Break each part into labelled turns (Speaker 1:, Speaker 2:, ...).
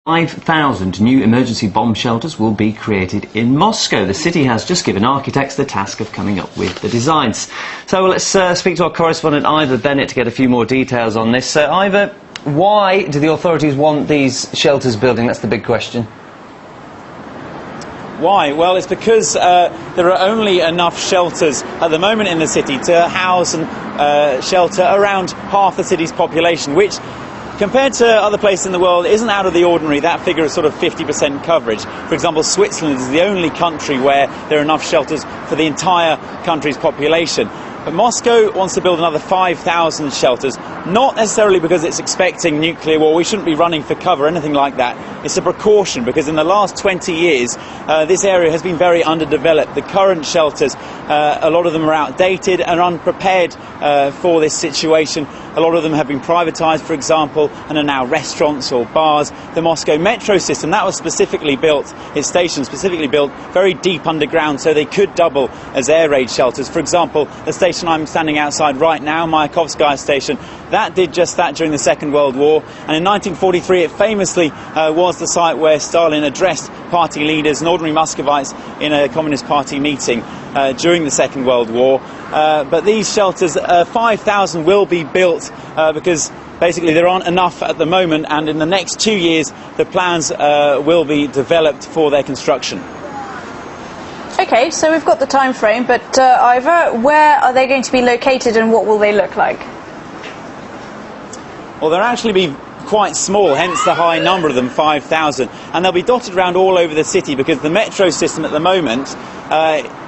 Speaker 1: 5,000 new emergency bomb shelters will be created in Moscow. The city has just given architects the task of coming up with the designs. So let's speak to our correspondent Ivor Bennett to get a few more details on this. Ivor, why do the authorities want these shelters building? That's the big question.
Speaker 2: Why? Well, it's because there are only enough shelters at the moment in the city to house and shelter around half the city's population, which, compared to other places in the world, isn't out of the ordinary. That figure is sort of 50% coverage. For example, Switzerland is the only country where there are enough shelters for the entire country's population. But Moscow wants to build another 5,000 shelters, not necessarily because it's expecting nuclear war. We shouldn't be running for cover or anything like that. It's a precaution, because in the last 20 years, this area has been very underdeveloped. The current shelters, a lot of them are outdated and unprepared for this situation. A lot of them have been privatised, for example, and are now restaurants or bars. The Moscow metro system, that was specifically built, its station specifically built very deep underground, so they could double as air raid shelters. For example, the station I'm standing outside right now, Mayakovskaya station, that did just that during the Second World War. And in 1943, it famously was the site where Stalin addressed party leaders and ordinary Muscovites in a Communist Party meeting during the Second World War. But these shelters, 5,000 will be built because basically there aren't enough at the moment, and in the next 2 years the plans will be developed for their construction.
Speaker 3: OK, so we've got the time frame, but Ivor, where are they going to be located and what will they look like? Well, they'll actually be quite small, hence the high number of them, 5,000, and they'll be dotted around all over the city, because the metro system at the moment,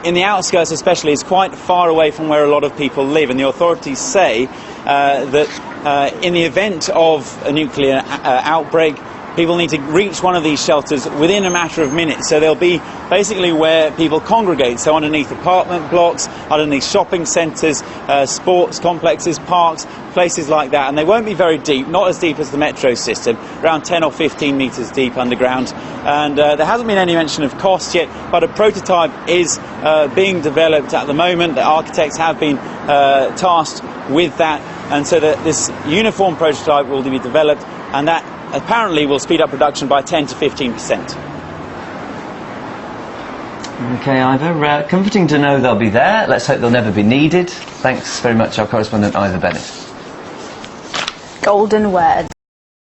Speaker 3: in the outskirts especially, is quite far away from where a lot of people live, and the authorities say that in the event of a nuclear outbreak, people need to reach one of these shelters within a matter of minutes. So they'll be basically where people congregate, so underneath apartment blocks, underneath shopping centres, sports complexes, parks, places like that. And they won't be very deep, not as deep as the metro system, around 10 or 15 metres deep underground. And there hasn't been any mention of cost yet, but a prototype is being developed at the moment. The architects have been tasked with that, and so that this uniform prototype will be developed, and that apparently will speed up production by 10 to 15%.
Speaker 1: OK, Ivor, comforting to know they'll be there. Let's hope they'll never be needed. Thanks very much, our correspondent Ivor Bennett.
Speaker 3: Golden words.